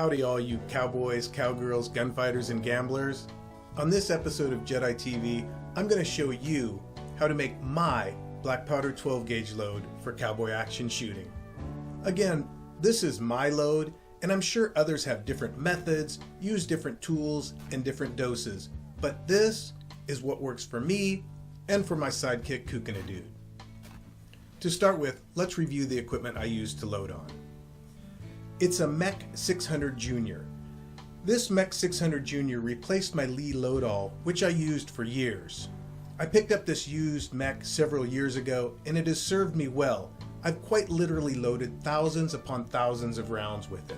Howdy all you cowboys, cowgirls, gunfighters, and gamblers. On this episode of Jed I TV, I'm going to show you how to make my black powder 12 gauge load for Cowboy Action Shooting. Again, this is my load, and I'm sure others have different methods, use different tools, and different doses, but this is what works for me and for my sidekick Cookin' a Dude. To start with, let's review the equipment I use to load on. It's a Mech 600 Junior. This Mech 600 Junior replaced my Lee Loadall, which I used for years. I picked up this used Mech several years ago, and it has served me well. I've quite literally loaded thousands upon thousands of rounds with it.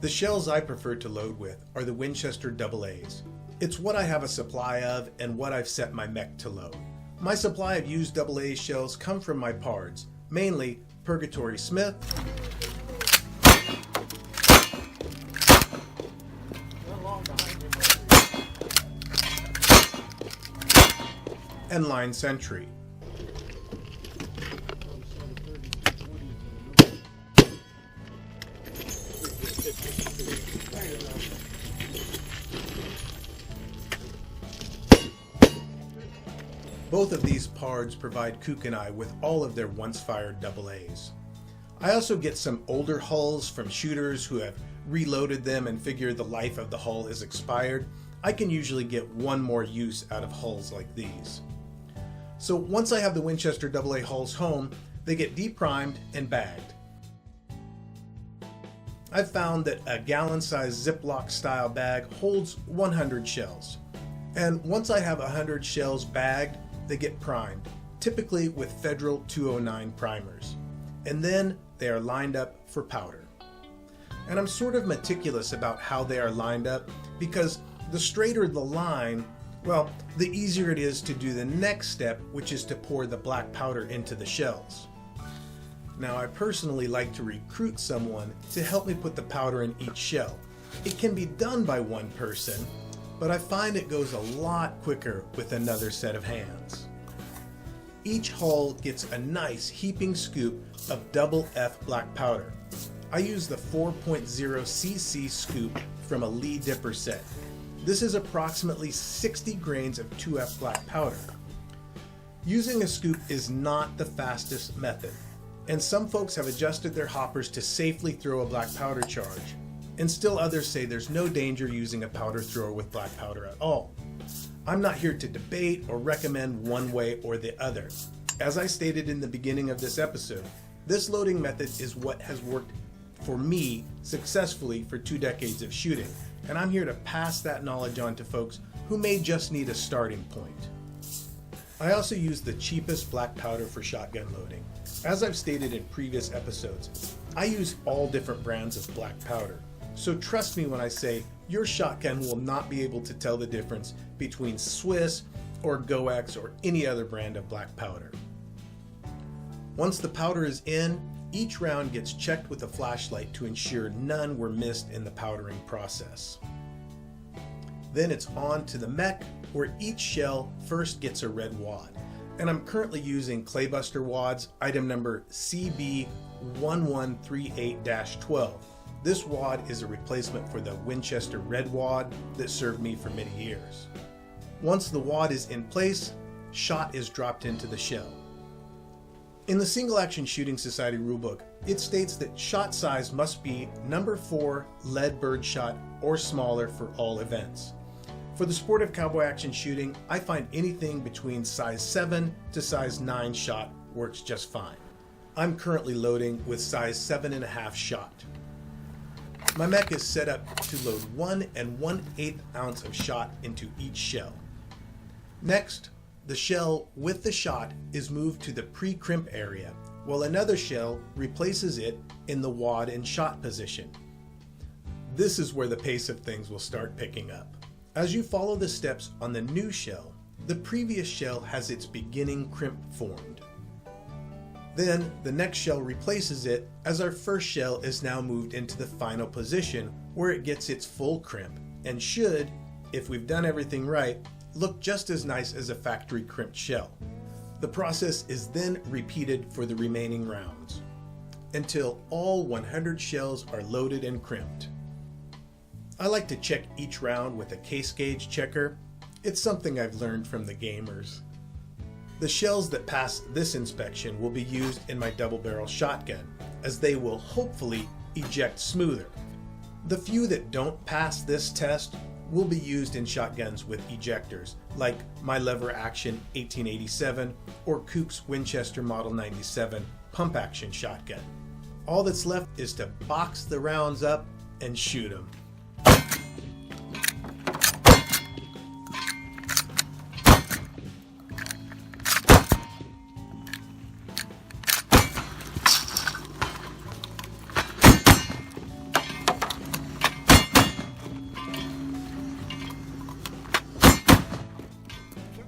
The shells I prefer to load with are the Winchester AA's. It's what I have a supply of and what I've set my Mech to load. My supply of used AA shells come from my pards, mainly Purgatory Smith, and Line Sentry. Both of these pards provide Cookin' I with all of their once fired AA's. I also get some older hulls from shooters who have reloaded them and figure the life of the hull is expired. I can usually get one more use out of hulls like these. So once I have the Winchester AA hulls home, they get deprimed and bagged. I've found that a gallon-sized Ziploc style bag holds 100 shells. And once I have 100 shells bagged, they get primed, typically with Federal 209 primers. And then they are lined up for powder. And I'm sort of meticulous about how they are lined up because the straighter the line, well, the easier it is to do the next step, which is to pour the black powder into the shells. Now, I personally like to recruit someone to help me put the powder in each shell. It can be done by one person, but I find it goes a lot quicker with another set of hands. Each hull gets a nice heaping scoop of double F black powder. I use the 4.0 cc scoop from a Lee Dipper set. This is approximately 60 grains of 2F black powder. Using a scoop is not the fastest method, and some folks have adjusted their hoppers to safely throw a black powder charge, and still others say there's no danger using a powder thrower with black powder at all. I'm not here to debate or recommend one way or the other. As I stated in the beginning of this episode, this loading method is what has worked for me successfully for 2 decades of shooting. And I'm here to pass that knowledge on to folks who may just need a starting point. I also use the cheapest black powder for shotgun loading. As I've stated in previous episodes, I use all different brands of black powder. So trust me when I say your shotgun will not be able to tell the difference between Swiss or Goex or any other brand of black powder. Once the powder is in, each round gets checked with a flashlight to ensure none were missed in the powdering process. Then it's on to the Mech, where each shell first gets a red wad. And I'm currently using Claybuster wads, item number CB1138-12. This wad is a replacement for the Winchester red wad that served me for many years. Once the wad is in place, shot is dropped into the shell. In the Single Action Shooting Society rulebook, it states that shot size must be number 4 lead bird shot or smaller for all events. For the sport of cowboy action shooting, I find anything between size 7 to size 9 shot works just fine. I'm currently loading with size 7.5 shot. My Mech is set up to load 1 1/8 ounce of shot into each shell. Next, the shell with the shot is moved to the pre-crimp area, while another shell replaces it in the wad and shot position. This is where the pace of things will start picking up. As you follow the steps on the new shell, the previous shell has its beginning crimp formed. Then the next shell replaces it as our first shell is now moved into the final position where it gets its full crimp and should, if we've done everything right, look just as nice as a factory crimped shell. The process is then repeated for the remaining rounds until all 100 shells are loaded and crimped. I like to check each round with a case gauge checker. It's something I've learned from the gamers. The shells that pass this inspection will be used in my double barrel shotgun, as they will hopefully eject smoother. The few that don't pass this test will be used in shotguns with ejectors, like my lever action 1887 or Coop's Winchester Model 97 pump action shotgun. All that's left is to box the rounds up and shoot them.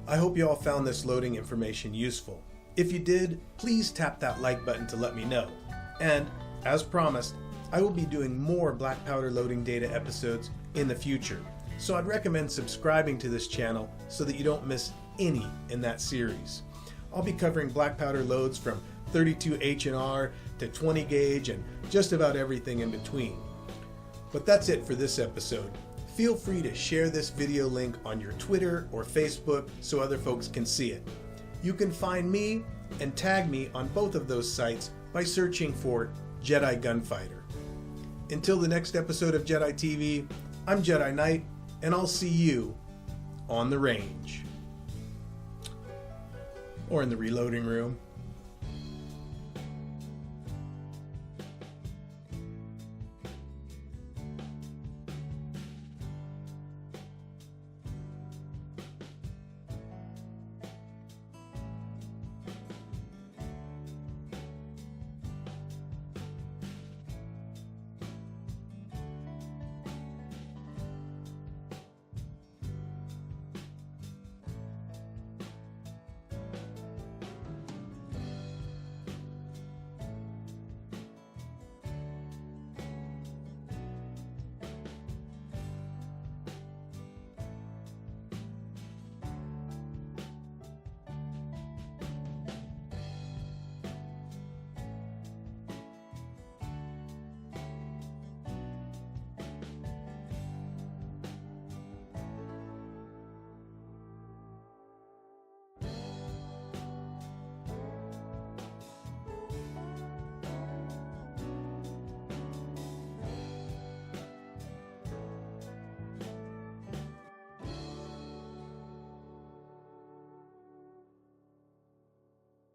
I hope you all found this loading information useful. If you did, please tap that like button to let me know. And, as promised, I will be doing more black powder loading data episodes in the future, so I'd recommend subscribing to this channel so that you don't miss any in that series. I'll be covering black powder loads from 32 H&R to 20 gauge and just about everything in between. But that's it for this episode. Feel free to share this video link on your Twitter or Facebook so other folks can see it. You can find me and tag me on both of those sites by searching for Jedi Gunfighter. Until the next episode of Jedi TV, I'm Jedi Knight, and I'll see you on the range. Or in the reloading room.